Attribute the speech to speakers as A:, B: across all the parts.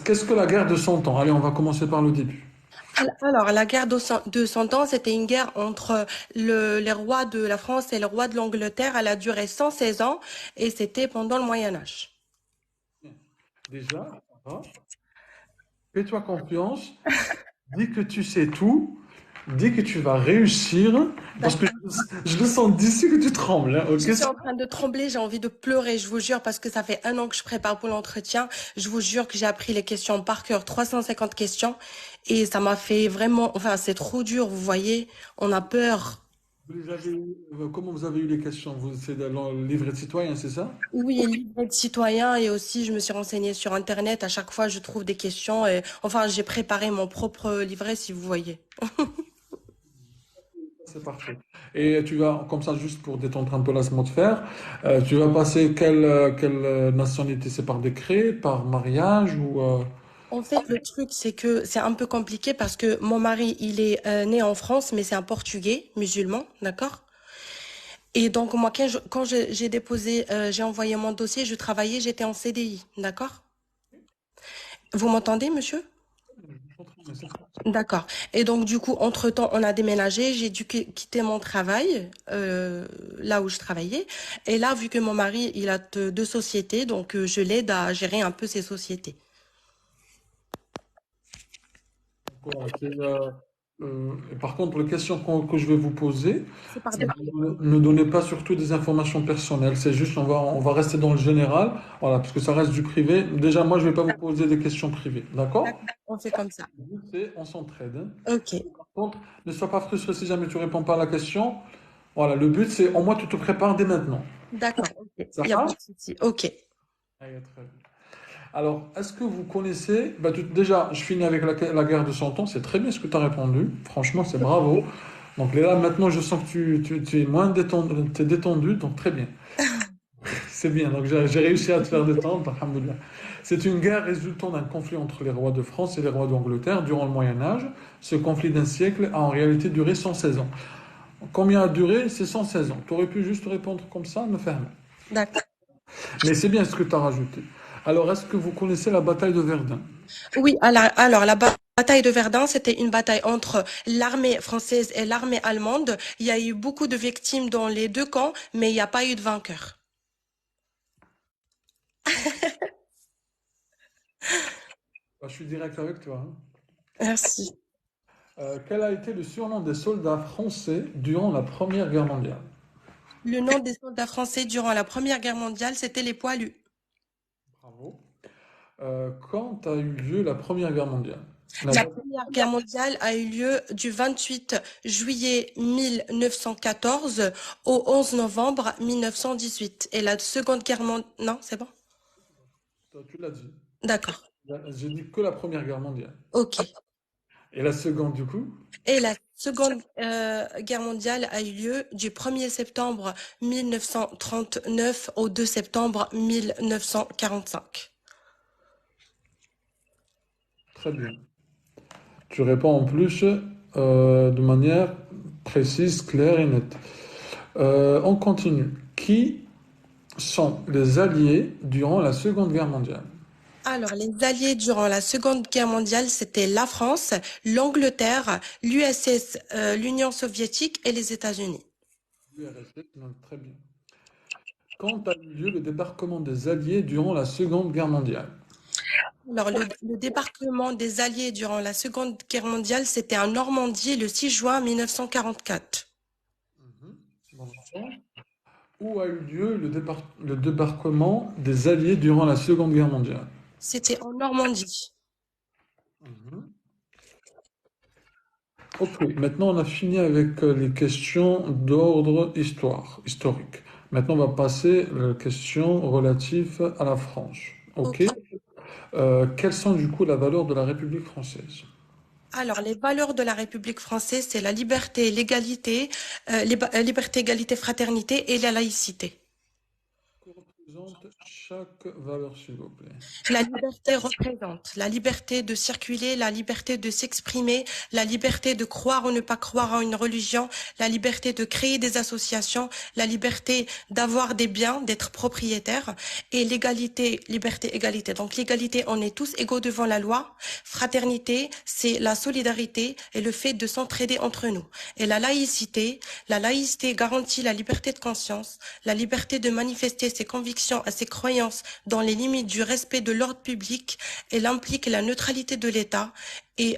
A: Qu'est-ce que la guerre de Cent Ans? Allez, on va commencer par le début.
B: Alors, la guerre de Cent Ans, c'était une guerre entre les rois de la France et le roi de l'Angleterre. Elle a duré 116 ans et c'était pendant le Moyen Âge.
A: Déjà, ça va. Fais-toi confiance, dis que tu sais tout, dis que tu vas réussir, parce que
B: D'accord.
A: je le sens d'ici que tu trembles, hein, ok?
B: Je suis en train de trembler, j'ai envie de pleurer, je vous jure, parce que ça fait un an que je prépare pour l'entretien. Je vous jure que j'ai appris les questions par cœur, 350 questions, et ça m'a fait vraiment, enfin, c'est trop dur, vous voyez, on a peur.
A: Comment vous avez eu les questions? C'est dans le livret de citoyen, c'est ça?
B: Oui, livret de citoyen, et aussi, je me suis renseignée sur Internet. À chaque fois, je trouve des questions, et enfin, j'ai préparé mon propre livret, si vous voyez.
A: C'est parfait. Et tu vas, comme ça, juste pour détendre un peu l'atmosphère, tu vas passer quelle nationalité? C'est par décret, par mariage ou...
B: En fait, le truc, c'est que c'est un peu compliqué parce que mon mari, il est né en France, mais c'est un Portugais musulman, d'accord? Et donc, moi, j'ai déposé, j'ai envoyé mon dossier, je travaillais, j'étais en CDI, d'accord? Vous m'entendez, monsieur? D'accord. Et donc, du coup, entre-temps, on a déménagé, j'ai dû quitter mon travail, là où je travaillais. Et là, vu que mon mari, il a deux sociétés, donc je l'aide à gérer un peu ses sociétés.
A: Voilà, et par contre, les questions que je vais vous poser,
B: C'est par
A: ne
B: décret.
A: ne donnez pas surtout des informations personnelles. C'est juste, on va rester dans le général, voilà, parce que ça reste du privé. Déjà, moi, je ne vais pas vous poser des questions privées, d'accord?
B: D'accord. On fait comme ça.
A: Le but, c'est on s'entraide, hein.
B: Ok.
A: Par contre, ne sois pas frustré si jamais tu réponds pas à la question. Voilà, le but, c'est au moins tu te prépares dès maintenant.
B: D'accord. Ok. Il
A: Ça
B: n'y a pas
A: va?
B: de souci. Ok.
A: Allez, très bien. Alors, est-ce que vous connaissez, bah, déjà, je finis avec la guerre de Cent Ans, c'est très bien ce que tu as répondu, franchement, c'est bravo. Donc là, maintenant, je sens que tu es moins détendu, t'es détendu, donc très bien. C'est bien, donc j'ai réussi à te faire détendre, alhamdoulilah. C'est une guerre résultant d'un conflit entre les rois de France et les rois d'Angleterre durant le Moyen Âge. Ce conflit d'un siècle a en réalité duré 116 ans. Combien a duré? C'est 116 ans. Tu aurais pu juste répondre comme ça, me faire.
B: D'accord.
A: Mais c'est bien ce que tu as rajouté. Alors, est-ce que vous connaissez la bataille de Verdun?
B: Oui, alors la bataille de Verdun, c'était une bataille entre l'armée française et l'armée allemande. Il y a eu beaucoup de victimes dans les deux camps, mais il n'y a pas eu de vainqueur.
A: Bah, je suis direct avec toi, hein.
B: Merci.
A: Quel a été le surnom des soldats français durant la Première Guerre mondiale?
B: Le nom des soldats français durant la Première Guerre mondiale, c'était les poilus.
A: Bravo. Quand a eu lieu la Première Guerre mondiale? La
B: La
A: date-
B: Première Guerre mondiale a eu lieu du 28 juillet 1914 au 11 novembre 1918. Et la Seconde Guerre mondiale... Non, c'est bon?
A: Tu l'as dit.
B: D'accord.
A: J'ai dit que la Première Guerre mondiale.
B: Ok.
A: Et la seconde, du coup?
B: Et la Seconde Guerre mondiale a eu lieu du 1er septembre 1939 au 2 septembre 1945.
A: Très bien. Tu réponds en plus de manière précise, claire et nette. On continue. Qui sont les alliés durant la Seconde Guerre mondiale?
B: Alors, les alliés durant la Seconde Guerre mondiale, c'était la France, l'Angleterre, l'USS, l'Union soviétique et les États-Unis.
A: URSS, non, très bien. Quand a eu lieu le débarquement des Alliés durant la Seconde Guerre mondiale?
B: Alors, le débarquement des alliés durant la Seconde Guerre mondiale, c'était en Normandie le 6 juin 1944.
A: Mhm. Bon enfant. Où a eu lieu le débarquement des Alliés durant la Seconde Guerre mondiale?
B: C'était en Normandie.
A: Mhm. Ok, maintenant on a fini avec les questions d'ordre historique. Maintenant on va passer aux questions relatives à la France. Ok.
B: Ok.
A: Quelles sont du coup la valeur de la République française?
B: Alors, les valeurs de la République française, c'est la liberté, l'égalité, liberté, égalité, fraternité et la laïcité.
A: Présente chaque valeur, s'il vous plaît.
B: La liberté représente la liberté de circuler, la liberté de s'exprimer, la liberté de croire ou ne pas croire en une religion, la liberté de créer des associations, la liberté d'avoir des biens, d'être propriétaire, et l'égalité, liberté, égalité. Donc l'égalité, on est tous égaux devant la loi. Fraternité, c'est la solidarité et le fait de s'entraider entre nous. Et la laïcité garantit la liberté de conscience, la liberté de manifester ses convictions et ses croyances dans les limites du respect de l'ordre public. Elle implique la neutralité de l'État et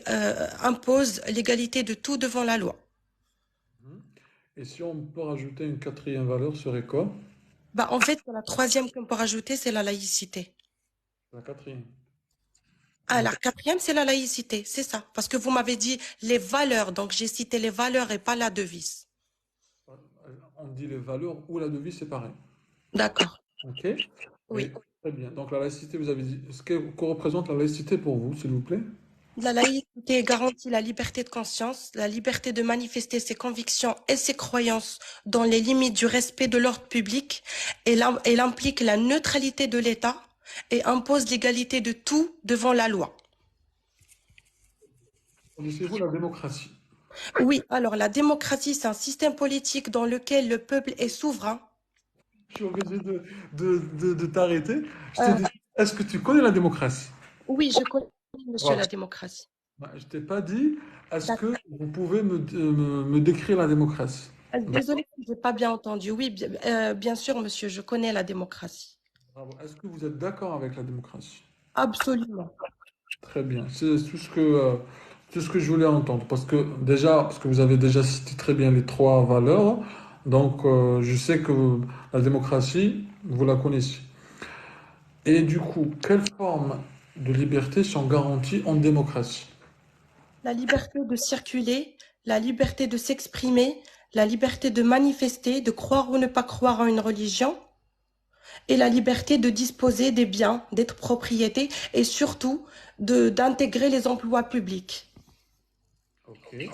B: impose l'égalité de tout devant la loi.
A: Mhm. Et si on peut rajouter une quatrième valeur, serait quoi?
B: Bah, en fait, la troisième qu'on peut rajouter, c'est la laïcité.
A: La quatrième.
B: Ah, la quatrième, c'est la laïcité, c'est ça. Parce que vous m'avez dit les valeurs, donc j'ai cité les valeurs et pas la devise.
A: On dit les valeurs ou la devise, c'est pareil.
B: D'accord.
A: Ok?
B: Oui.
A: Et très bien. Donc la laïcité, vous avez dit. Que représente la laïcité pour vous, s'il vous plaît?
B: La laïcité garantit la liberté de conscience, la liberté de manifester ses convictions et ses croyances dans les limites du respect de l'ordre public. Elle implique la neutralité de l'État et impose l'égalité de tout devant la loi.
A: Connaissez-vous la démocratie?
B: Oui, alors la démocratie, c'est un système politique dans lequel le peuple est souverain.
A: Je suis obligé de t'arrêter. Je te
B: Euh,
A: dis, est-ce que tu connais la démocratie?
B: oui, je connais, monsieur,
A: Voilà.
B: la démocratie.
A: Bah, je t'ai pas dit, est-ce que
B: D'accord.
A: vous pouvez me décrire la démocratie?
B: Désolée, je n'ai pas bien entendu. Oui, bien sûr, monsieur, je connais la démocratie.
A: Bravo. Est-ce que vous êtes d'accord avec la démocratie?
B: Absolument.
A: Très bien. C'est tout ce que je voulais entendre. Parce que vous avez déjà cité très bien les trois valeurs. Donc, je sais que la démocratie, vous la connaissez. Et du coup, quelles formes de liberté sont garanties en démocratie?
B: La liberté de circuler, la liberté de s'exprimer, la liberté de manifester, de croire ou ne pas croire en une religion, et la liberté de disposer des biens, d'être propriété, et surtout d'intégrer les emplois publics.
A: Ok.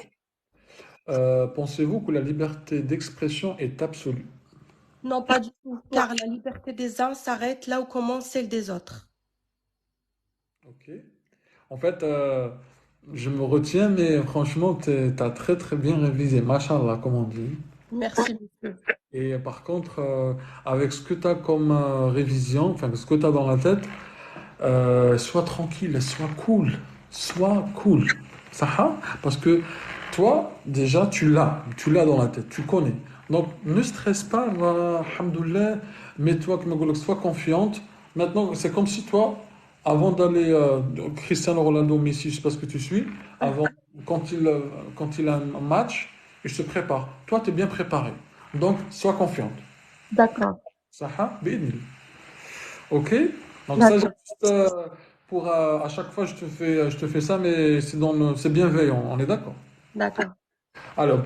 A: Pensez-vous que la liberté d'expression est absolue?
B: Non, pas du tout, car la liberté des uns s'arrête là où commence celle des autres.
A: Ok. En fait, je me retiens, mais franchement, t'as très très bien révisé, machallah, comme on dit.
B: Merci, monsieur.
A: Et par contre, avec ce que tu as comme révision, enfin ce que tu as dans la tête, sois tranquille, sois cool. Ça va? Parce que toi, déjà, tu l'as dans la tête, tu connais. Donc, ne stresse pas, voilà, alhamdoulilah, mets-toi, comme on dit, sois confiante. Maintenant, c'est comme si toi, avant d'aller, Cristiano Ronaldo, Messi, je sais pas ce que tu suis, avant, quand il a un match, il se prépare. Toi, tu es bien préparé. Donc, sois confiante.
B: D'accord,
A: Ça va? Bénil. Ok? Donc ça,
B: d'accord,
A: juste pour à chaque fois je te fais ça, mais c'est bienveillant. On est d'accord?
B: d'accord.
A: Alors,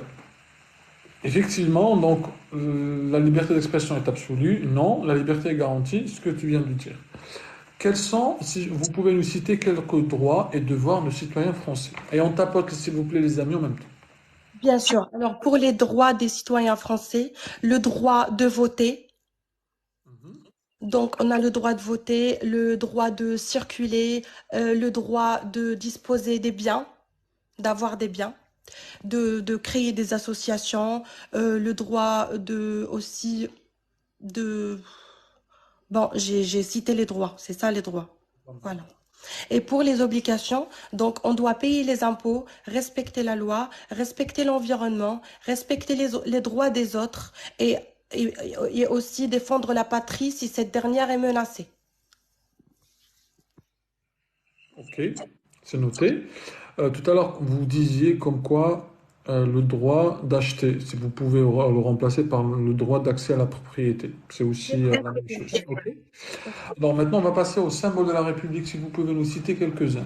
A: effectivement, donc la liberté d'expression est absolue. Non, la liberté est garantie. Ce que tu viens de dire. Quels sont, si vous pouvez nous citer quelques droits et devoirs de citoyens français? Et on tapote, s'il vous plaît, les amis, en même temps.
B: Bien sûr. Alors, pour les droits des citoyens français, le droit de voter.
A: Mhm.
B: Donc, on a le droit de voter, le droit de circuler, le droit de disposer des biens, d'avoir des biens, de créer des associations, le droit de aussi de... Bon, j'ai cité les droits, c'est ça les droits. Voilà. Et pour les obligations, donc on doit payer les impôts, respecter la loi, respecter l'environnement, respecter les droits des autres et, et aussi défendre la patrie si cette dernière est menacée.
A: Ok, c'est noté. Tout à l'heure, vous disiez comme quoi le droit d'acheter, si vous pouvez le remplacer par le droit d'accès à la propriété. C'est aussi la même chose. Ok. Alors maintenant, on va passer au symbole de la République, si vous pouvez nous citer quelques-uns.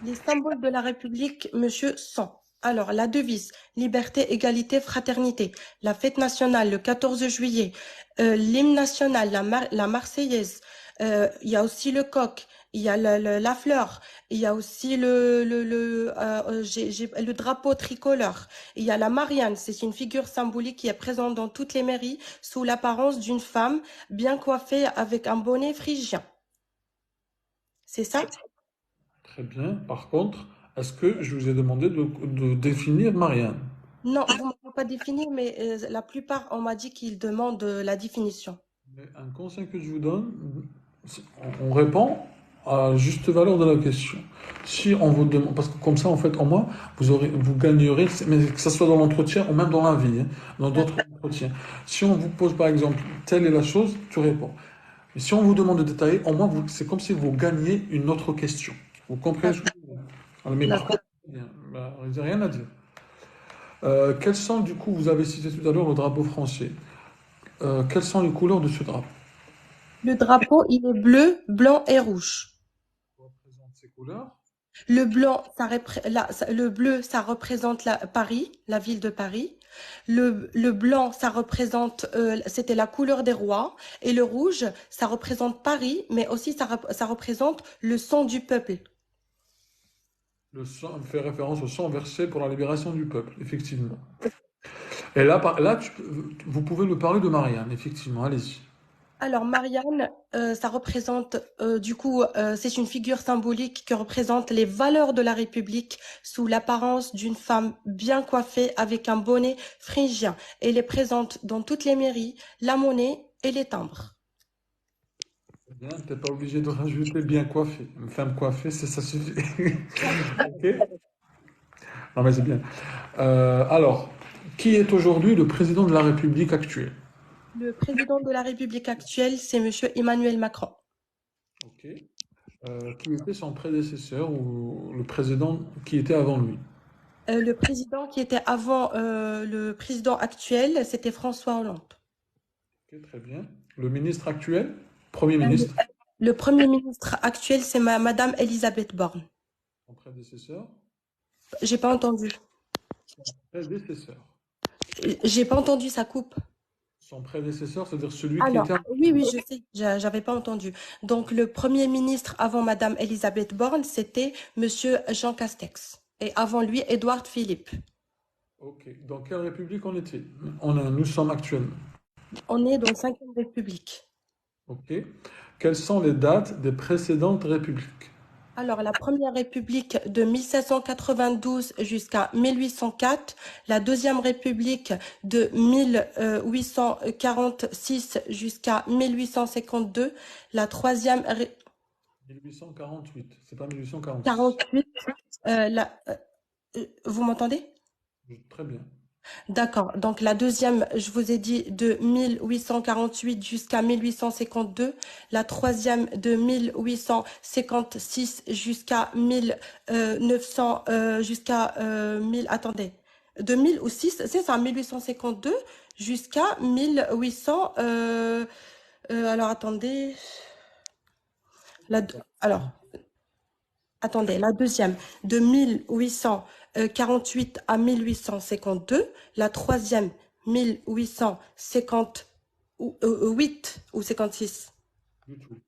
B: Les symboles de la République, monsieur, sont. Alors, la devise, liberté, égalité, fraternité. La fête nationale, le 14 juillet. L'hymne national, la Marseillaise. Il y a aussi le coq. Il y a la fleur. Il y a aussi le drapeau tricolore. Il y a la Marianne, c'est une figure symbolique qui est présente dans toutes les mairies sous l'apparence d'une femme bien coiffée avec un bonnet phrygien. C'est ça?
A: Très bien. Par contre, est-ce que je vous ai demandé de définir Marianne?
B: Non, vous ne m'avez pas défini, mais la plupart, on m'a dit qu'ils demandent la définition.
A: Mais un conseil que je vous donne, on répond à la juste valeur de la question. Si on vous demande, parce que comme ça, en fait, au moins, vous gagnerez, mais que ce soit dans l'entretien ou même dans la vie, hein, dans d'autres
B: D'accord.
A: entretiens. Si on vous pose, par exemple, telle est la chose, tu réponds. Mais si on vous demande de détailler, au moins, c'est comme si vous gagnez une autre question. Vous comprenez ce que
B: D'accord.
A: je veux dire? Alors, mais par
B: D'accord.
A: contre, il n'y a rien à dire. Quels sont, du coup, vous avez cité tout à l'heure le drapeau français. Quelles sont les couleurs de ce drapeau?
B: Le drapeau, il est bleu, blanc et rouge.
A: Représente ces couleurs.
B: Le blanc, le bleu, ça représente Paris, la ville de Paris. Le blanc, ça représente, c'était la couleur des rois. Et le rouge, ça représente Paris, mais aussi ça représente le sang du peuple.
A: Le sang fait référence au sang versé pour la libération du peuple, effectivement. Et là, vous pouvez me parler de Marianne, effectivement, allez-y.
B: Alors, Marianne, ça représente, c'est une figure symbolique qui représente les valeurs de la République sous l'apparence d'une femme bien coiffée avec un bonnet phrygien. Elle est présente dans toutes les mairies, la monnaie et les timbres.
A: Bien, t'es pas obligé de rajouter bien coiffé. Une femme coiffée, ça suffit. Ok? Non, mais c'est bien. Alors, qui est aujourd'hui le président de la République actuelle?
B: Le président de la République actuelle, c'est Monsieur Emmanuel Macron.
A: Ok. Qui était son prédécesseur ou le président qui était avant lui?
B: Le président qui était avant le président actuel, c'était François Hollande.
A: Ok, très bien. Le ministre actuel? Premier
B: Euh,
A: ministre?
B: Le premier ministre actuel, c'est Madame Elisabeth Borne.
A: Son prédécesseur?
B: J'ai pas entendu.
A: Prédécesseur.
B: J'ai pas entendu sa coupe.
A: Son prédécesseur, c'est-à-dire celui qui
B: Alors,
A: était...
B: oui, oui, je sais, j'avais pas entendu. Donc, le premier ministre avant Madame Elisabeth Borne, c'était Monsieur Jean Castex. Et avant lui, Édouard Philippe.
A: Ok. Dans quelle république on était? Nous sommes actuellement.
B: On est dans la Cinquième République.
A: Ok. Quelles sont les dates des précédentes républiques?
B: Alors, la première République de 1792 jusqu'à 1804, la deuxième République de 1846 jusqu'à 1852, la troisième
A: 1848. C'est pas 1846.
B: 48, vous m'entendez?
A: Très bien.
B: D'accord. Donc la deuxième, je vous ai dit de 1848 jusqu'à 1852. La troisième de 1856 jusqu'à 1900, jusqu'à 1000, attendez, de 1006, c'est ça, 1852 jusqu'à 1800. Alors attendez, alors attendez, la deuxième, de 1848 à 1852. La troisième, 1858 ou 56.
A: Du tout.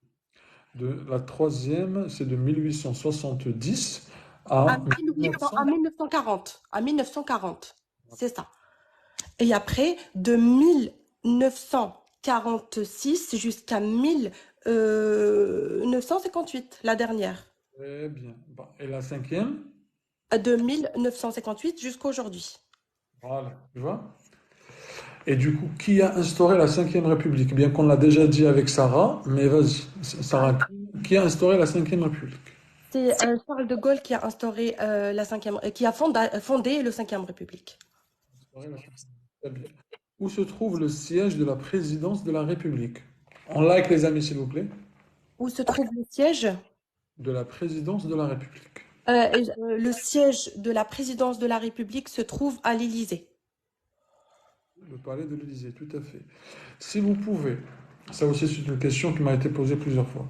A: La troisième, c'est de 1870
B: À,
A: à
B: 1800 à
A: 1900.
B: 1940. À 1940. C'est ça. Et après, de 1946 jusqu'à 1958, la dernière.
A: Très bien. Bon. Et la cinquième?
B: De 1958 jusqu'à aujourd'hui.
A: Voilà. Tu vois? Et du coup, qui a instauré la Cinquième République? Bien qu'on l'a déjà dit avec Sarah, mais vas-y, Sarah, qui a instauré la Cinquième République?
B: C'est Charles de Gaulle qui a instauré qui a fondé le Cinquième République.
A: Instauré la Cinquième République. Très bien. Où se trouve le siège de la présidence de la République? On like les amis, s'il vous plaît.
B: Où se trouve le siège?
A: De la présidence de la République.
B: Le siège de la présidence de la République se trouve à l'Élysée.
A: Le palais de l'Élysée, tout à fait. Si vous pouvez, ça aussi c'est une question qui m'a été posée plusieurs fois,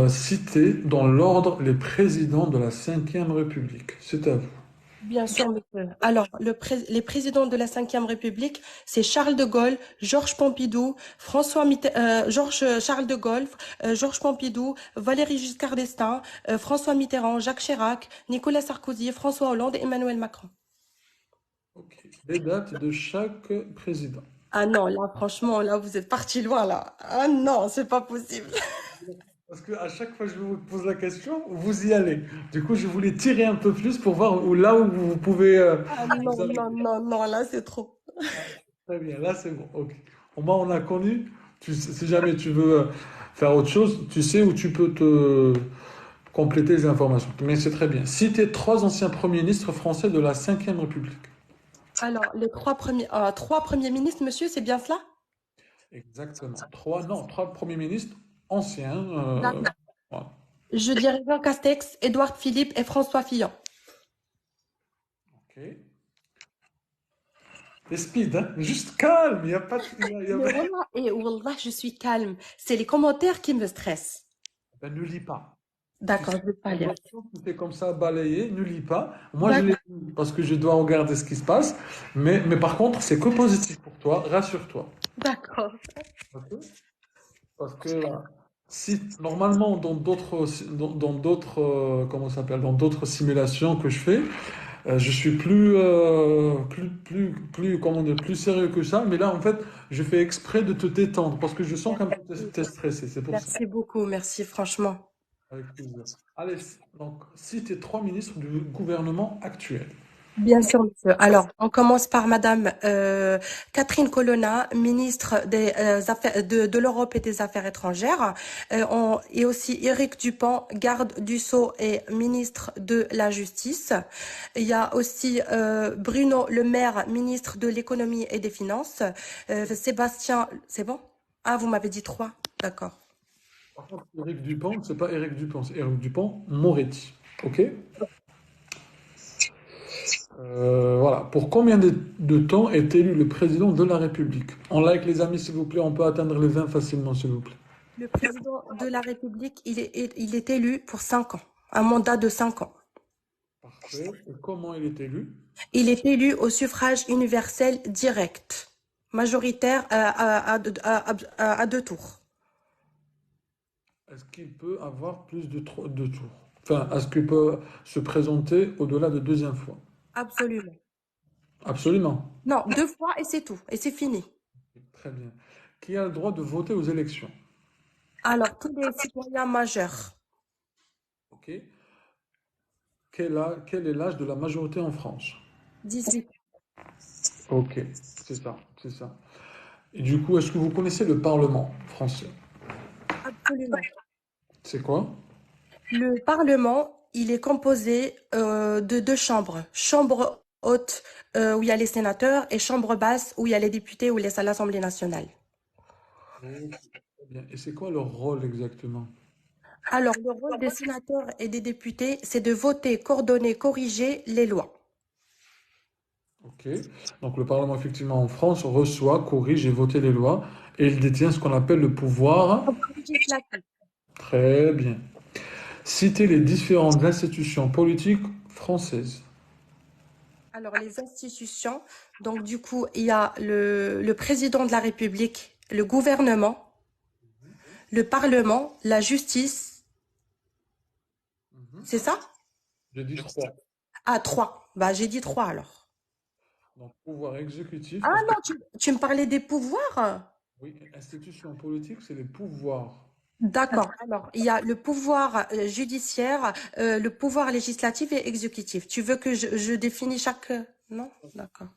A: citer dans l'ordre les présidents de la Cinquième République. C'est à vous.
B: Bien sûr, monsieur. Alors, les présidents de la Cinquième République, c'est Charles de Gaulle, Georges Pompidou, Georges Charles de Gaulle, Georges Pompidou, Valéry Giscard d'Estaing, François Mitterrand, Jacques Chirac, Nicolas Sarkozy, François Hollande et Emmanuel Macron.
A: Ok. Les dates de chaque président.
B: Ah non, là, franchement, là, vous êtes parti loin, là. Ah non, c'est pas possible.
A: Parce que à chaque fois que je vous pose la question, vous y allez. Du coup, je voulais tirer un peu plus pour voir là où vous pouvez
B: Ah
A: vous
B: non, non,
A: arrêter.
B: non, non, là, c'est trop.
A: Ah, très bien, là c'est bon. Ok. Au moins, on a connu. Si jamais tu veux faire autre chose, tu sais où tu peux te compléter les informations. Mais c'est très bien. Citez trois anciens premiers ministres français de la Cinquième République.
B: Alors, les trois premiers ministres, monsieur, c'est bien cela?
A: Exactement. Trois, non, trois premiers ministres anciens.
B: D'accord.
A: Voilà.
B: Je dirais Jean Castex, Édouard Philippe et François Fillon.
A: Ok. Et speed, hein. Juste calme. Il n'y a pas de.
B: Mais wallah, et wallah, je suis calme. C'est les commentaires qui me stressent.
A: Ben, ne lis pas. Tu
B: D'accord,
A: sais,
B: je vais pas
A: en
B: lire.
A: voiture, tu fais comme ça, balayer, ne lis pas. Moi, je l'ai
B: D'accord,
A: lu parce que je dois regarder ce qui se passe. Mais par contre, c'est que positif pour toi. Rassure-toi.
B: d'accord.
A: Ok. Parce que si normalement dans d'autres comment ça s'appelle dans d'autres simulations que je fais, je suis plus comment dire plus sérieux que ça. Mais là en fait, je fais exprès de te détendre parce que je sens qu'un peu
B: Merci.
A: t'es stressé. C'est pour ça.
B: Merci beaucoup, merci franchement.
A: Avec plaisir. Allez, donc cite trois ministres du gouvernement actuel.
B: Bien sûr, monsieur. Alors, on commence par Madame Catherine Colonna, ministre des Affaires de l'Europe et des Affaires étrangères, et aussi Éric Dupont, garde du Sceau et ministre de la Justice. Il y a aussi Bruno Le Maire, ministre de l'Économie et des Finances. Sébastien, c'est bon? Ah, vous m'avez dit trois. D'accord.
A: Par contre, Éric Dupont, c'est pas Éric Dupont, c'est Éric Dupont-Moretti. Ok? Voilà. Pour combien de temps est élu le président de la République? En like, les amis, s'il vous plaît, on peut atteindre les 20 facilement, s'il vous plaît.
B: Le président de la République, il est élu pour 5 ans, un mandat de 5 ans.
A: Parfait. Et comment il est élu?
B: Il est élu au suffrage universel direct, majoritaire à deux tours.
A: Est-ce qu'il peut avoir plus de tours? Enfin, est-ce qu'il peut se présenter au-delà de deuxième fois?
B: Absolument.
A: Absolument.
B: Non, 2 fois et c'est tout. Et c'est fini.
A: Très bien. Qui a le droit de voter aux élections?
B: Alors, tous les citoyens majeurs,
A: Ok. Quel est l'âge de la majorité en France?
B: 18.
A: Ok, c'est ça, c'est ça. Et du coup, est-ce que vous connaissez le Parlement français?
B: Absolument.
A: C'est quoi?
B: Le Parlement, il est composé de deux chambres. Chambre haute, où il y a les sénateurs, et chambre basse, où il y a les députés ou l'Assemblée nationale.
A: Ok, très bien. Et c'est quoi leur rôle exactement?
B: Alors, le rôle des sénateurs et des députés, c'est de voter, coordonner, corriger les lois.
A: Ok. Donc le Parlement, effectivement, en France, reçoit, corrige et vote les lois, et il détient ce qu'on appelle le pouvoir.
B: Législatif.
A: Très bien. Citez les différentes institutions politiques françaises.
B: Alors, les institutions, donc du coup, il y a le président de la République, le gouvernement, le Parlement, la justice,
A: Mhm.
B: c'est ça?
A: J'ai dit trois.
B: Ah, trois. Bah, j'ai dit trois alors.
A: Donc pouvoir exécutif,
B: Ah
A: parce que
B: non, tu me parlais des pouvoirs?
A: oui, institution politique, c'est les pouvoirs.
B: D'accord. Alors, il y a le pouvoir judiciaire, le pouvoir législatif et exécutif. Tu veux que je définis chaque... Non? D'accord.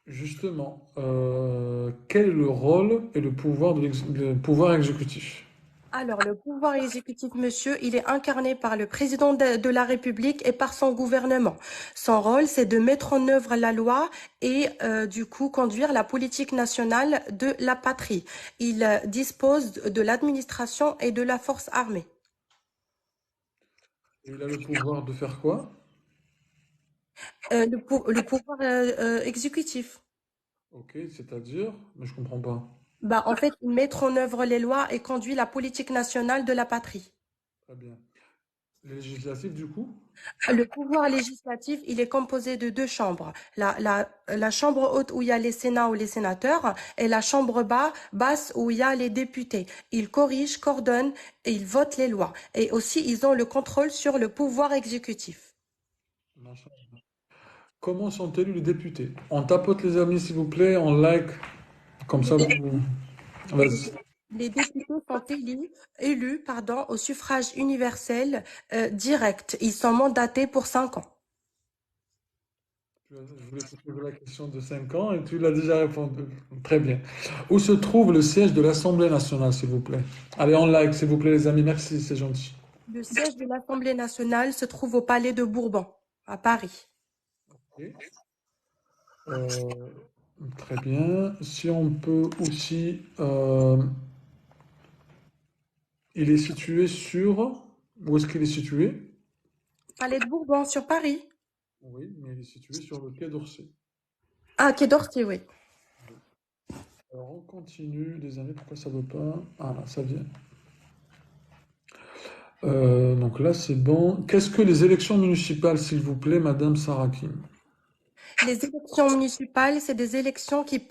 A: Justement, quel est le rôle et le pouvoir le pouvoir exécutif?
B: Alors, le pouvoir exécutif, monsieur, il est incarné par le président de la République et par son gouvernement. Son rôle, c'est de mettre en œuvre la loi et du coup conduire la politique nationale de la patrie. Il dispose de l'administration et de la force armée.
A: Et il a le pouvoir de faire quoi?
B: Le pouvoir exécutif.
A: Ok, c'est-à-dire, mais je comprends pas.
B: Bah, en fait, mettre en œuvre les lois et conduire la politique nationale de la patrie.
A: Très bien. Les législatives, du coup?
B: Le pouvoir législatif, il est composé de deux chambres. La chambre haute où il y a les sénats ou les sénateurs et la chambre basse où il y a les députés. Ils corrigent, coordonnent et ils votent les lois. Et aussi, ils ont le contrôle sur le pouvoir exécutif.
A: Machin. Comment sont élus les députés? On tapote les amis, s'il vous plaît, on like, comme
B: Les,
A: ça vous... Vas-y.
B: les députés sont élus, pardon, au suffrage universel direct. Ils sont mandatés pour 5 ans.
A: Je voulais te poser la question de 5 ans et tu l'as déjà répondu. Très bien. Où se trouve le siège de l'Assemblée nationale, s'il vous plaît? Allez, on like, s'il vous plaît, les amis. Merci, c'est gentil.
B: Le siège de l'Assemblée nationale se trouve au Palais de Bourbon, à Paris.
A: Ok. Euh, très bien. Si on peut aussi... il est situé sur... Où est-ce qu'il est situé?
B: Palais de Bourbon sur Paris.
A: Oui, mais il est situé sur le quai d'Orsay.
B: Ah, Quai d'Orsay, oui.
A: Oui. Alors on continue, les amis, pourquoi ça veut pas? Ah là, ça vient. Donc là, c'est bon. Qu'est-ce que les élections municipales, s'il vous plaît, Madame Sarakin?
B: Les élections municipales, c'est des élections qui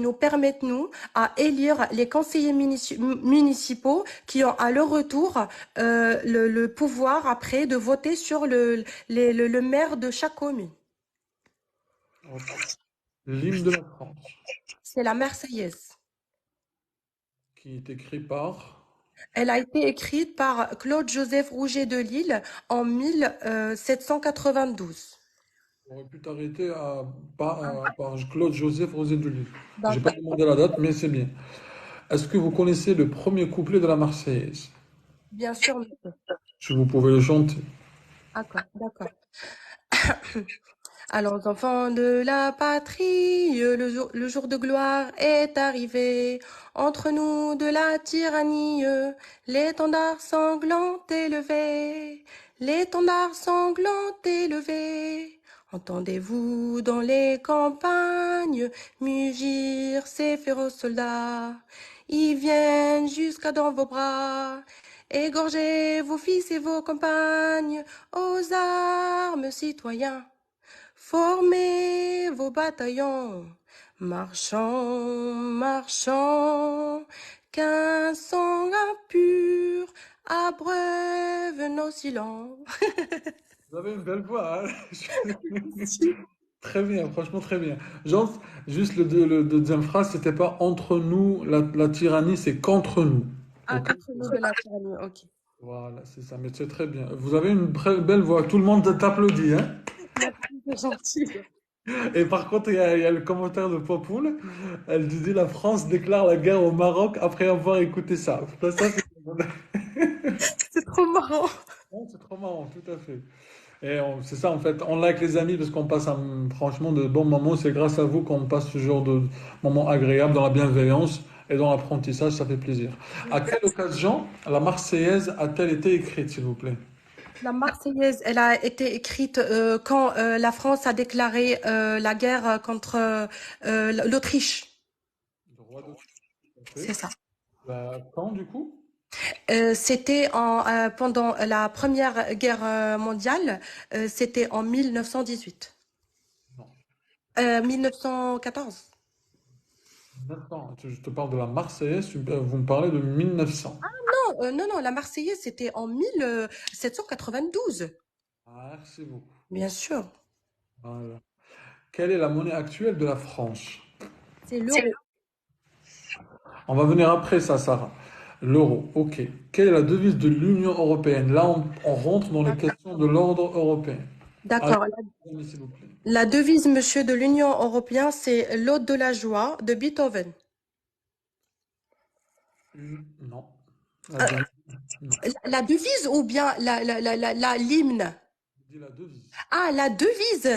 B: nous permettent, nous, à élire les conseillers municipaux qui ont à leur retour le pouvoir après de voter sur le maire de chaque commune.
A: Ok. L'hymne de la France,
B: C'est la Marseillaise.
A: qui est écrit par...
B: Elle a été écrite par Claude-Joseph Rouget de Lille en 1792.
A: On aurait pu t'arrêter par Claude-Joseph Rosé de Lille. J'ai pas
B: D'accord.
A: demandé la date, mais c'est bien. Est-ce que vous connaissez le premier couplet de la Marseillaise?
B: Bien sûr, monsieur.
A: Si vous pouvez le chanter.
B: D'accord, d'accord. Allons, enfants de la patrie, le jour de gloire est arrivé. Entre nous de la tyrannie, l'étendard sanglant est levé. L'étendard sanglant est levé. Entendez-vous dans les campagnes mugir ces féroces soldats? Ils viennent jusqu'à dans vos bras. Égorgez vos fils et vos compagnes aux armes, citoyens. Formez vos bataillons, marchons, marchons, qu'un sang impur abreuve nos silences.
A: Vous avez une belle voix, hein. Très bien, franchement très bien. Genre, juste le deuxième phrase, c'était pas entre nous, la tyrannie, c'est contre nous.
B: Ah,
A: Ok?
B: contre nous de la tyrannie, ok.
A: Voilà, c'est ça, mais c'est très bien. Vous avez une très belle voix, tout le monde t'applaudit, hein?
B: Merci, c'est gentil.
A: Et par contre, il y a le commentaire de Popoul, elle dit la France déclare la guerre au Maroc après avoir écouté ça. Ça, c'est
B: C'est trop marrant.
A: non, c'est trop marrant, tout à fait. Et c'est ça, en fait, on like les amis parce qu'on passe franchement de bons moments. C'est grâce à vous qu'on passe ce genre de moments agréables dans la bienveillance et dans l'apprentissage, ça fait plaisir. À quelle occasion la Marseillaise a-t-elle été écrite, s'il vous plaît?
B: La Marseillaise, elle a été écrite quand la France a déclaré la guerre contre l'Autriche.
A: Le roi d'Autriche, tout à
B: C'est
A: fait.
B: ça.
A: Quand, du coup?
B: C'était pendant la Première Guerre mondiale, c'était en 1918.
A: Non.
B: 1914.
A: Maintenant, je te parle de la Marseillaise, vous me parlez de 1900.
B: Non, non, non, la Marseillaise, c'était en 1792.
A: Ah, merci beaucoup.
B: Bien sûr.
A: Voilà. Quelle est la monnaie actuelle de la France?
B: C'est l'euro.
A: On va venir après ça, Sarah. L'euro, ok. Quelle est la devise de l'Union européenne? Là, on rentre dans les
B: D'accord.
A: questions de l'ordre européen. Allez,
B: D'accord.
A: s'il vous plaît.
B: La devise, monsieur, de l'Union européenne, c'est l'Ode de la joie de Beethoven.
A: Non. La
B: Euh,
A: devise, non.
B: la devise ou bien l'hymne?
A: Je dis la devise.
B: Ah, la devise,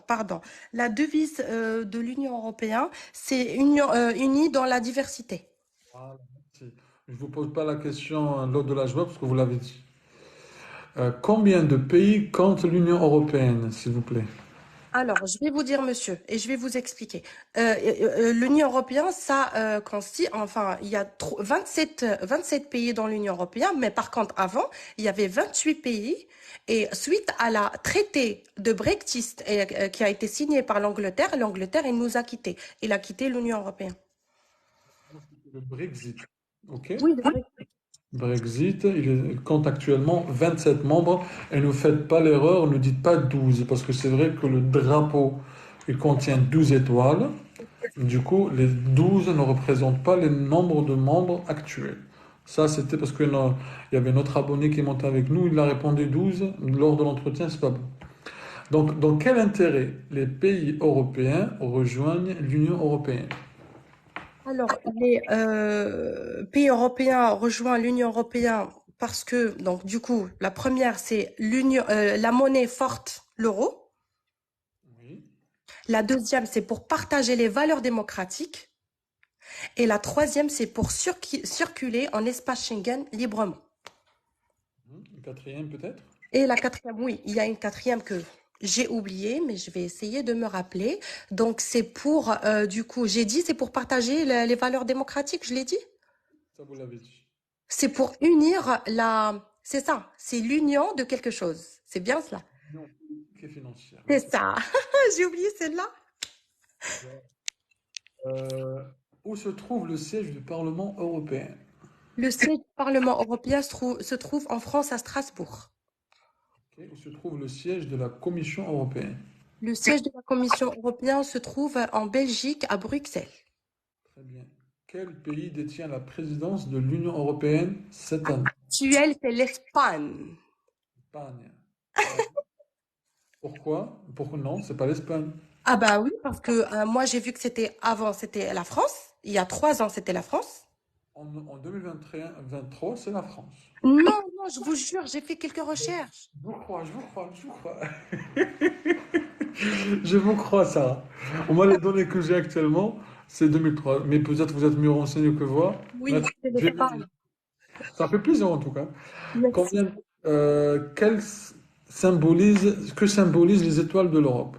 B: pardon. La devise de l'Union européenne, c'est union, unie dans la diversité.
A: Voilà, merci. Je ne vous pose pas la question l'ordre de la joie parce que vous l'avez dit. Combien de pays compte l'Union européenne, s'il vous plaît?
B: Alors, je vais vous dire, monsieur, et je vais vous expliquer. L'Union européenne, ça consiste, enfin, il y a 27 pays dans l'Union européenne, mais par contre, avant, il y avait 28 pays. Et suite à la traité de Brexit qui a été signé par l'Angleterre, l'Angleterre, il nous a quittés. Il a quitté l'Union européenne.
A: Le Brexit. OK?
B: Oui, le Brexit.
A: Brexit, compte actuellement 27 membres. Et ne faites pas l'erreur, ne dites pas 12, parce que c'est vrai que le drapeau, il contient 12 étoiles. Du coup, les 12 ne représentent pas les nombres de membres actuels. Ça, c'était parce que il y avait notre abonné qui est monté avec nous, il a répondu 12 lors de l'entretien, c'est pas bon. Donc, dans quel intérêt les pays européens rejoignent l'Union européenne?
B: Alors, les pays européens rejoignent l'Union européenne parce que, donc, du coup, la première, c'est la monnaie forte, l'euro.
A: Oui.
B: La deuxième, c'est pour partager les valeurs démocratiques. Et la troisième, c'est pour circuler en espace Schengen librement.
A: Le quatrième peut-être?
B: Et la quatrième, oui, il y a une quatrième que j'ai oubliée, mais je vais essayer de me rappeler. Donc, c'est pour, du coup, j'ai dit, c'est pour partager les valeurs démocratiques, je l'ai dit?
A: Ça, vous l'avez dit.
B: C'est pour unir la... C'est ça, c'est l'union de quelque chose. C'est bien cela.
A: Union économique et financière, oui.
B: C'est ça. J'ai oublié celle-là.
A: Euh, où se trouve le siège du Parlement européen?
B: Le siège du Parlement européen se trouve en France à Strasbourg.
A: Ok. Où se trouve le siège de la Commission européenne?
B: Le siège de la Commission européenne se trouve en Belgique, à Bruxelles.
A: Très bien. Quel pays détient la présidence de l'Union européenne cette année?
B: Actuelle, c'est l'Espagne.
A: Espagne. Euh, pourquoi? Pourquoi non? C'est pas l'Espagne.
B: Ah bah oui, parce que moi j'ai vu que c'était avant, c'était la France. Il y a 3 ans, c'était la France.
A: En 2021-23, c'est la France.
B: Non, non, je vous jure, j'ai fait quelques recherches.
A: Je vous crois, je vous crois, je vous crois. Je vous crois, Sarah. Moi, les données que j'ai actuellement, c'est 2003. Mais peut-être vous êtes mieux renseigné que moi.
B: Oui,
A: Maintenant,
B: c'est
A: je vais vous
B: l'Espagne.
A: dire. Ça fait plaisir en tout cas.
B: Merci.
A: Combien, que symbolisent les étoiles de l'Europe?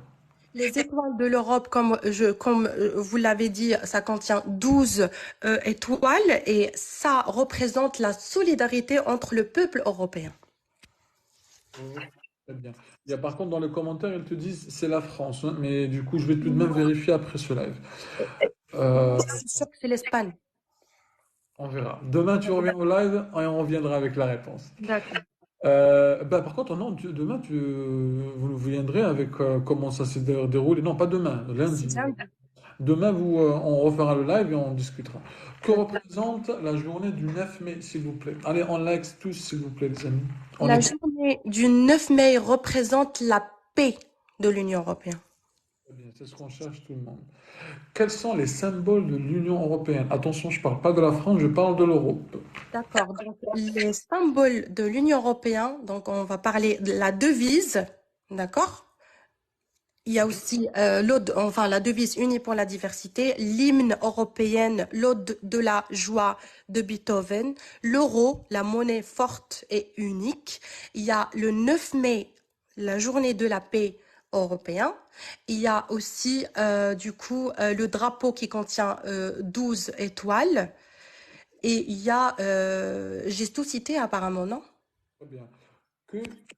B: Les étoiles de l'Europe, comme vous l'avez dit, ça contient 12 étoiles et ça représente la solidarité entre le peuple européen.
A: Oui, très bien. Il y a par contre dans les commentaires, ils te disent c'est la France, hein, mais du coup, je vais tout de même vérifier après ce live. Euh,
B: Je suis sûre que c'est l'Espagne.
A: on verra. Demain, tu reviens au live et on reviendra avec la réponse.
B: D'accord.
A: Bah, par contre, non, demain, vous viendrez avec comment ça s'est déroulé. Non, pas demain,
B: C'est
A: lundi.
B: bien.
A: Demain, on refera le live et on discutera. Que
B: D'accord.
A: représente la journée du 9 mai, s'il vous plaît? Allez, on likes tous, s'il vous plaît, les amis. On
B: La
A: est
B: journée du 9 mai représente la paix de l'Union européenne.
A: très bien, c'est ce qu'on cherche tout le monde. Quels sont les symboles de l'Union européenne? Attention, je ne parle pas de la France, je parle de l'Europe.
B: D'accord. Donc, les symboles de l'Union européenne, donc on va parler de la devise, d'accord? Il y a aussi l'ode, enfin la devise unie pour la diversité, l'hymne européenne, l'ode de la joie de Beethoven, l'euro, la monnaie forte et unique. Il y a le 9 mai, la journée de la paix européen. Il y a aussi du coup le drapeau qui contient 12 étoiles. Et il y a, j'ai tout cité apparemment, non?
A: Très bien. Que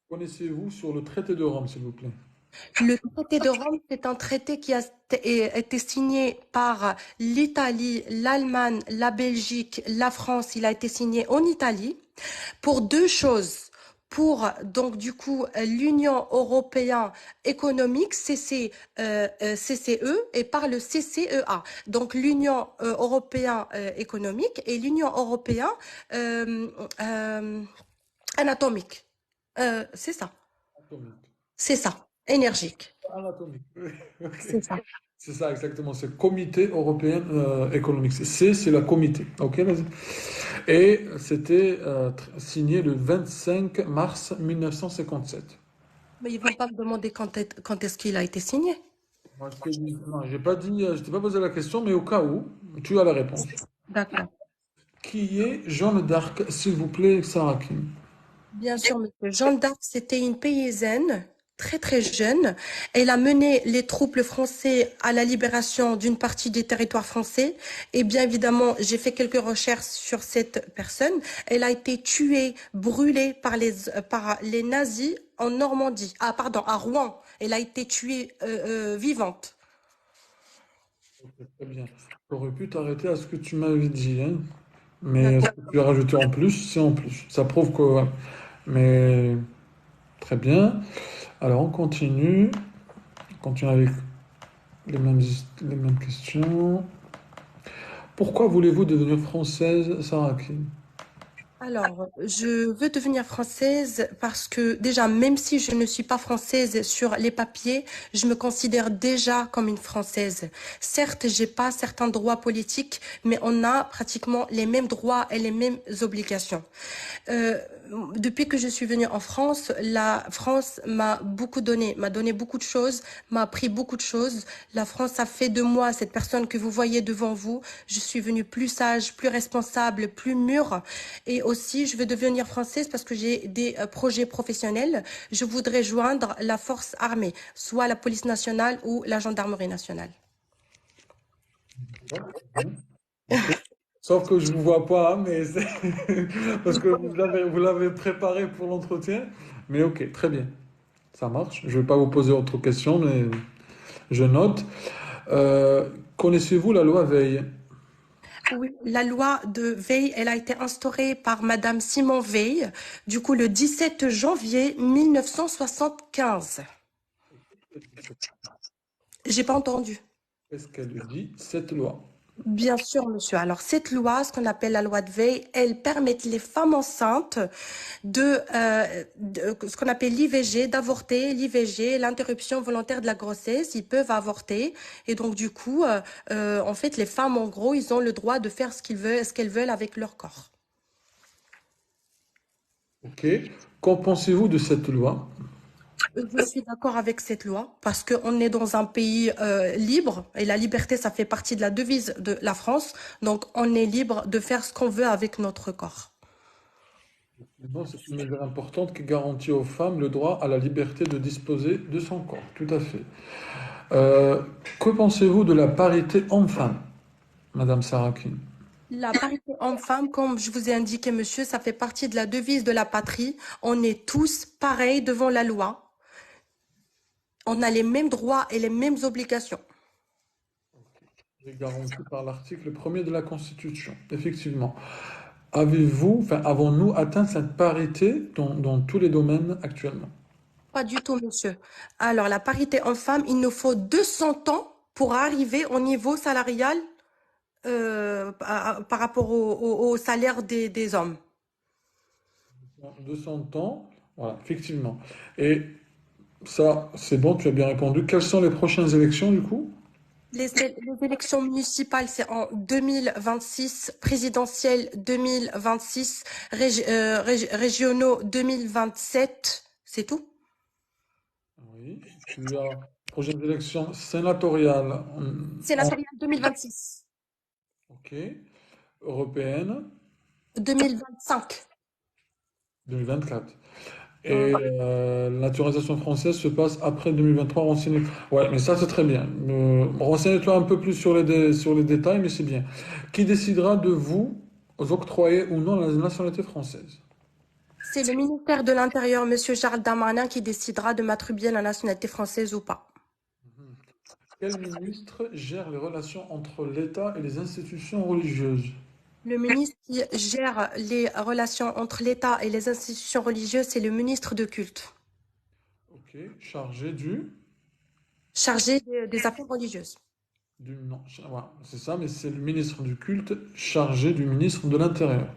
A: connaissez-vous sur le traité de Rome, s'il vous plaît?
B: Le traité de Rome, c'est un traité qui a été signé par l'Italie, l'Allemagne, la Belgique, la France. Il a été signé en Italie pour deux choses. Pour donc du coup l'Union européenne économique CCE et par le CCEA. Donc l'Union européenne économique et l'Union européenne euh, euh, anatomique. C'est ça,
A: Atomique.
B: c'est ça, énergique.
A: Anatomique. Ok.
B: C'est ça.
A: C'est ça, exactement. C'est Comité européen économique. C'est la comité. Ok, vas-y. Et c'était signé le 25 mars 1957.
B: Mais ils vont pas me demander quand est-ce qu'il a été signé.
A: Moi, non, j'ai pas dit, je t'ai pas posé la question, mais au cas où, tu as la réponse.
B: D'accord.
A: Qui est Jeanne d'Arc, s'il vous plaît, Sarah Kim?
B: Bien sûr, monsieur. Jeanne d'Arc, c'était une paysanne très très jeune. Elle a mené les troupes français à la libération d'une partie des territoires français. Et bien évidemment, j'ai fait quelques recherches sur cette personne. Elle a été tuée, brûlée par les nazis en Normandie. Ah pardon, à Rouen. Elle a été tuée vivante.
A: Ok, très bien. J'aurais pu t'arrêter à ce que tu m'avais dit, hein. Mais ce
B: D'accord.
A: que tu as rajouté en plus, c'est en plus. Ça prouve que... ouais. Mais très bien. Alors on continue. On continue avec les mêmes questions. Pourquoi voulez-vous devenir française, Sarah Kim?
B: Alors, je veux devenir française parce que déjà, même si je ne suis pas française sur les papiers, je me considère déjà comme une française. Certes, j'ai pas certains droits politiques, mais on a pratiquement les mêmes droits et les mêmes obligations. Euh, Depuis que je suis venue en France, la France m'a donné beaucoup de choses, m'a appris beaucoup de choses. La France a fait de moi cette personne que vous voyez devant vous. Je suis venue plus sage, plus responsable, plus mûre. Et aussi, je veux devenir française parce que j'ai des projets professionnels. Je voudrais joindre la force armée, soit la police nationale ou la gendarmerie nationale.
A: Ouais, très bien. Ok. Sauf que je ne vous vois pas, hein, mais c'est parce que vous l'avez préparé pour l'entretien. Mais ok, très bien. Ça marche. Je ne vais pas vous poser autre question, mais je note. Euh, Connaissez-vous la loi Veil?
B: Oui, la loi de Veil, elle a été instaurée par Madame Simone Veil, du coup le 17 janvier 1975. J'ai pas entendu.
A: Qu'est-ce qu'elle dit, cette loi?
B: Bien sûr, monsieur. Alors, cette loi, ce qu'on appelle la loi de Veil, elle permet les femmes enceintes de ce qu'on appelle l'IVG, d'avorter, l'IVG, l'interruption volontaire de la grossesse. Ils peuvent avorter. Et donc, du coup, en fait, les femmes, en gros, ils ont le droit de faire ce qu'elles veulent avec leur corps.
A: Ok. Qu'en pensez-vous de cette loi?
B: Je suis d'accord avec cette loi parce qu'on est dans un pays libre et la liberté, ça fait partie de la devise de la France. Donc, on est libre de faire ce qu'on veut avec notre corps.
A: Non, c'est une mesure importante qui garantit aux femmes le droit à la liberté de disposer de son corps. Tout à fait. Euh, que pensez-vous de la parité homme-femme, Madame Sarakin?
B: La parité homme-femme, comme je vous ai indiqué, monsieur, ça fait partie de la devise de la patrie. On est tous pareils devant la loi. On a les mêmes droits et les mêmes obligations.
A: Est garantie par l'article 1er de la Constitution. Effectivement. Avez-vous, enfin, avons-nous atteint cette parité dans tous les domaines actuellement?
B: Pas du tout, monsieur. Alors, la parité homme-femme, il nous faut 200 ans pour arriver au niveau salarial par rapport au salaire des hommes.
A: 200 ans, voilà, effectivement. Et ça, c'est bon, tu as bien répondu. Quelles sont les prochaines élections du coup?
B: Les élections municipales, c'est en 2026, présidentielles 2026, régionaux 2027, c'est tout?
A: Oui. Tu as prochaines élections sénatoriales
B: Sénatoriales 2026,
A: ok, européennes
B: 2025.
A: 2024. Et la naturalisation française se passe après 2023. Renseigne... Ouais, mais ça c'est très bien. Renseigne-toi un peu plus sur sur les détails, mais c'est bien. Qui décidera de vous octroyer ou non la nationalité française?
B: C'est le ministère de l'Intérieur, Monsieur Charles Darmanin, qui décidera de m'attribuer la nationalité française ou pas.
A: Mhm. Quel ministre gère les relations entre l'État et les institutions religieuses?
B: Le ministre qui gère les relations entre l'État et les institutions religieuses, c'est le ministre de culte,
A: Ok, chargé du...
B: chargé des affaires religieuses.
A: Non, voilà, c'est ça, mais c'est le ministre du culte chargé du ministre de l'Intérieur.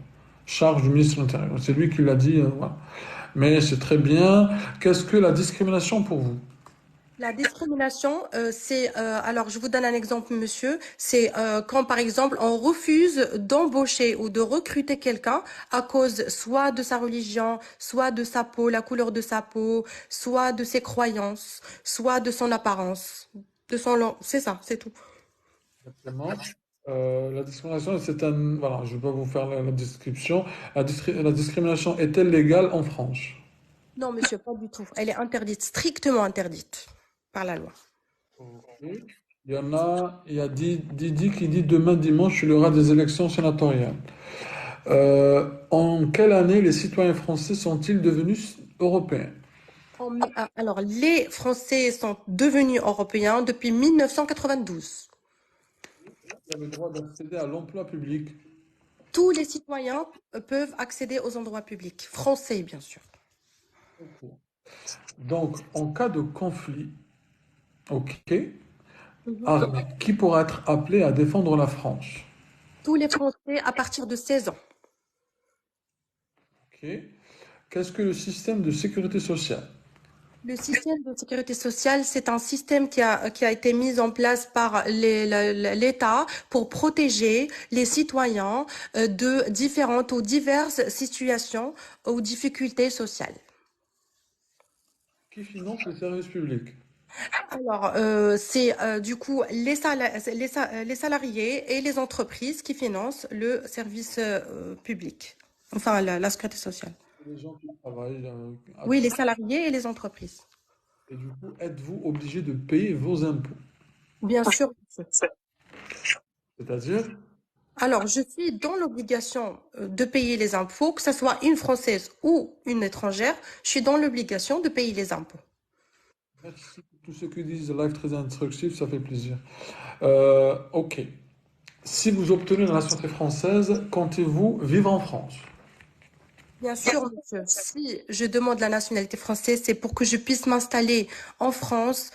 A: Charge du ministre de l'Intérieur. C'est lui qui l'a dit. Voilà. Mais c'est très bien. Qu'est-ce que la discrimination pour vous?
B: La discrimination, alors je vous donne un exemple, monsieur, c'est quand par exemple on refuse d'embaucher ou de recruter quelqu'un à cause soit de sa religion, soit de sa peau, la couleur de sa peau, soit de ses croyances, soit de son apparence, c'est ça, c'est tout.
A: Exactement. La discrimination, c'est un... Voilà, je ne vais pas vous faire la description. La discrimination est-elle légale en France?
B: Non, monsieur, pas du tout. Elle est interdite, strictement interdite par la loi.
A: Ok. Il y a Didi qui dit demain dimanche, il y aura des élections sénatoriales. En quelle année les citoyens français sont-ils devenus européens?
B: Alors, les Français sont devenus européens depuis 1992.
A: Vous avez le droit d'accéder à l'emploi public.
B: Tous les citoyens peuvent accéder aux endroits publics, français bien sûr.
A: Ok. Donc, en cas de conflit, ok,
B: Mhm.
A: armé, qui pourra être appelé à défendre la France?
B: Tous les Français à partir de 16 ans.
A: Ok. Qu'est-ce que le système de sécurité sociale?
B: Le système de sécurité sociale, c'est un système qui a été mis en place par l'État pour protéger les citoyens de différentes ou diverses situations ou difficultés sociales.
A: Qui finance les services publics?
B: Alors, c'est du coup les salariés et les entreprises qui financent le service public, enfin la sécurité sociale.
A: Les gens qui travaillent.
B: Oui, les salariés et les entreprises.
A: Et du coup, êtes-vous obligé de payer vos impôts?
B: Bien sûr, monsieur.
A: C'est-à-dire,
B: Alors, je suis dans l'obligation de payer les impôts, que ce soit une Française ou une étrangère, je suis dans l'obligation de payer les impôts.
A: merci pour tous ceux qui disent live très instructif, ça fait plaisir. Ok. Si vous obtenez la nationalité française, comptez-vous vivre en France?
B: Bien sûr, monsieur. Si je demande la nationalité française, c'est pour que je puisse m'installer en France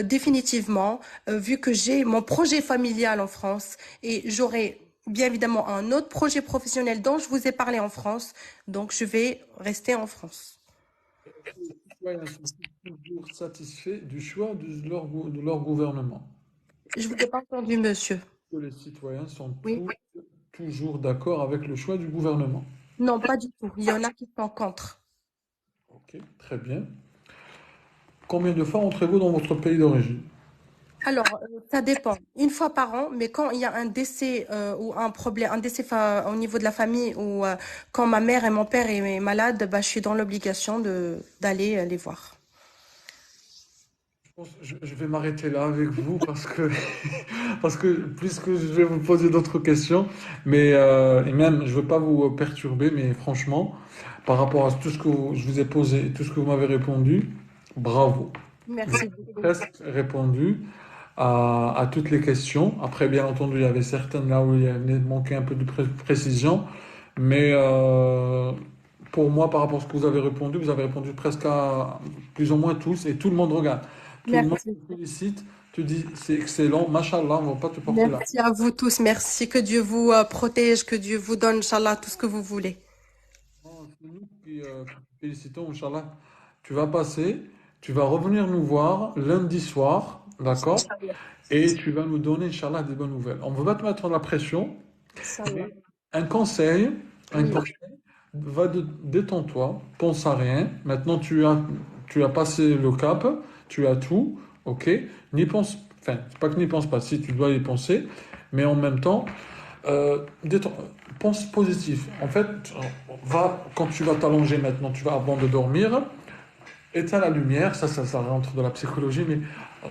B: définitivement, vu que j'ai mon projet familial en France et j'aurai bien évidemment un autre projet professionnel dont je vous ai parlé en France. Donc, je vais rester en France.
A: Les citoyens sont toujours satisfaits du choix de leur gouvernement.
B: Je vous ai pas entendu, monsieur.
A: Que les citoyens sont
B: Oui.
A: toujours d'accord avec le choix du gouvernement.
B: Non, pas du tout. Il y en a qui sont contre.
A: Ok, très bien. Combien de fois entrez-vous dans votre pays d'origine?
B: Alors, ça dépend. Une fois par an, mais quand il y a un décès ou un problème, un décès au niveau de la famille ou quand ma mère et mon père est malade, bah, je suis dans l'obligation de d'aller les voir.
A: Je pense que je vais m'arrêter là avec vous parce que, parce que puisque je vais vous poser d'autres questions, mais et même je veux pas vous perturber, mais franchement, par rapport à tout ce que je vous ai posé, et tout ce que vous m'avez répondu, bravo. Vous
B: Merci
A: avez
B: beaucoup.
A: presque répondu à toutes les questions. Après, bien entendu, il y avait certaines là où il manquait un peu de précision, mais pour moi, par rapport à ce que vous avez répondu presque à plus ou moins tous, et tout le monde regarde. Tout le monde
B: Merci.
A: te félicite, te dit c'est excellent, machallah, on va pas te porter là.
B: Merci à vous tous. Merci. Que Dieu vous protège, que Dieu vous donne, Inch'Allah, tout ce que vous voulez.
A: Non, c'est nous qui te félicitons, Inch'Allah. Tu vas passer, tu vas revenir nous voir lundi soir, d'accord?
B: Inch'Allah.
A: Et tu vas nous donner, Inch'Allah, des bonnes nouvelles. On ne va pas te mettre la pression,
B: Inch'Allah.
A: mais un conseil, un
B: Oui.
A: conseil, détends-toi, pense à rien. Maintenant, tu as passé le cap, tu as tout, ok? N'y pense, enfin, c'est pas que n'y pense pas, si tu dois y penser, mais en même temps, détends- pense positif. En fait, quand tu vas t'allonger maintenant, tu vas avant de dormir, éteins la lumière, ça rentre dans la psychologie, mais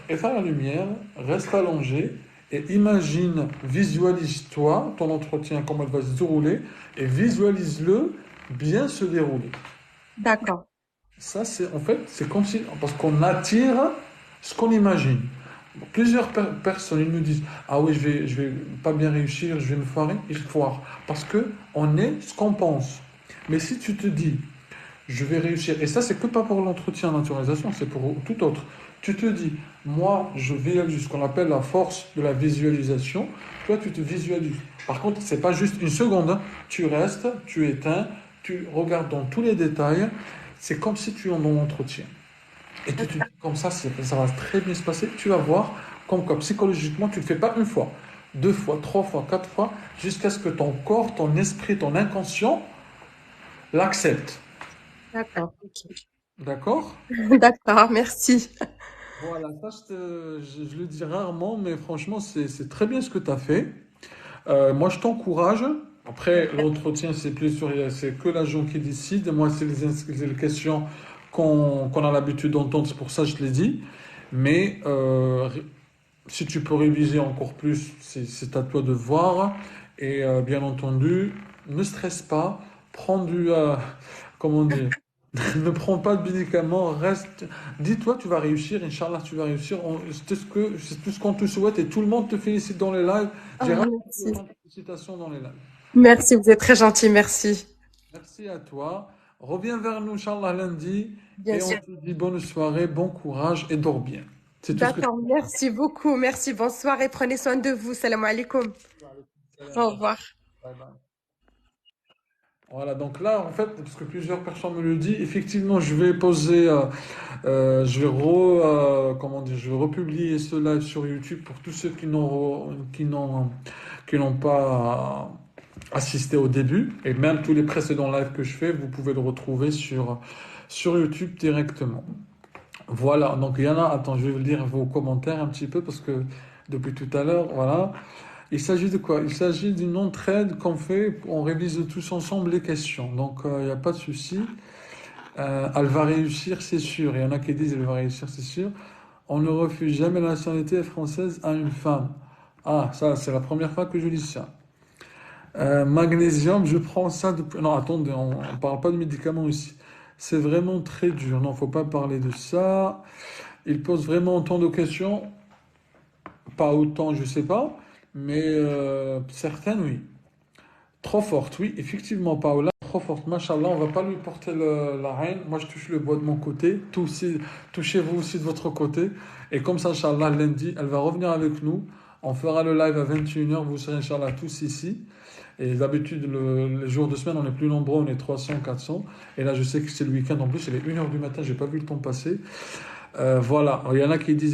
A: éteins la lumière, reste allongé et imagine, visualise-toi ton entretien, comment il va se dérouler et visualise-le bien se dérouler.
B: D'accord.
A: Ça, c'est en fait, c'est comme si, parce qu'on attire ce qu'on imagine. Plusieurs personnes ils nous disent, ah oui, je vais pas bien réussir, je vais me foirer, ils foirent. Parce que on est ce qu'on pense. Mais si tu te dis, je vais réussir. Et ça, c'est que pas pour l'entretien naturalisation, c'est pour tout autre. Tu te dis, moi, je visualise ce qu'on appelle la force de la visualisation. Toi, tu te visualises. Par contre, c'est pas juste une seconde, hein. Tu restes, tu éteins, tu regardes dans tous les détails. C'est comme si tu es dans l'entretien. Et tu te dis, comme ça, ça va très bien se passer. Tu vas voir, comme quoi psychologiquement, tu ne le fais pas une fois, deux fois, trois fois, quatre fois, jusqu'à ce que ton corps, ton esprit, ton inconscient l'accepte.
B: D'accord. Ok.
A: D'accord?
B: D'accord. Merci.
A: Voilà, ça je le dis rarement, mais franchement, c'est très bien ce que tu as fait. Moi, je t'encourage. Après, l'entretien, c'est que l'agent qui décide. Moi, c'est les questions qu'on a l'habitude d'entendre, c'est pour ça que je l'ai dit. Mais si tu peux réviser encore plus, c'est à toi de voir. Et bien entendu, ne stresse pas, prends comment dire, ne prends pas de médicaments, reste, dis-toi, tu vas réussir, Inch'Allah, tu vas réussir. C'est tout ce qu'on te souhaite et tout le monde te félicite dans les lives.
B: Ah,
A: J'ai rarement eu
B: merci.
A: autant de félicitations dans les lives.
B: Merci, vous êtes très gentil, merci.
A: Merci à toi. Reviens vers nous, Inch'Allah, lundi.
B: Bien
A: Et on
B: sûr.
A: te dit bonne soirée, bon courage et dors bien. C'est tout ce que je
B: D'accord, merci beaucoup. Merci, bonsoir et prenez soin de vous. Salam alaikum. Au
A: te
B: revoir.
A: Bye bye. Voilà, donc là, en fait, parce que plusieurs personnes me le disent, effectivement, je vais poser, je vais comment dire, je vais republier ce live sur YouTube pour tous ceux qui n'ont pas assisté au début, et même tous les précédents lives que je fais, vous pouvez le retrouver sur YouTube directement. Voilà, donc il y en a, attends, je vais lire vos commentaires un petit peu parce que depuis tout à l'heure, voilà. Il s'agit de quoi? Il s'agit d'une entraide qu'on fait, on révise tous ensemble les questions. Donc, il n'y a pas de souci. Elle va réussir, c'est sûr. Il y en a qui disent elle va réussir, c'est sûr. On ne refuse jamais la nationalité française à une femme. Ah, ça, c'est la première fois que je lis ça. Magnésium, je prends ça depuis... Non, attendez, on ne parle pas de médicaments ici. C'est vraiment très dur. Non, faut pas parler de ça. Il pose vraiment autant de questions. Pas autant, je sais pas. Mais certaines, oui. Trop forte, oui, effectivement, Paola, trop forte, machallah, on va pas lui porter la haine. Moi, je touche le bois de mon côté, touchez-vous aussi de votre côté. Et comme ça, Inch'Allah, lundi, elle va revenir avec nous. On fera le live à 21h, vous serez, Inch'Allah, tous ici. Et d'habitude, les jours de semaine, on est plus nombreux, on est 300, 400. Et là, je sais que c'est le week-end, en plus, il est 1h du matin, j'ai pas vu le temps passer. Voilà, il y en a qui disent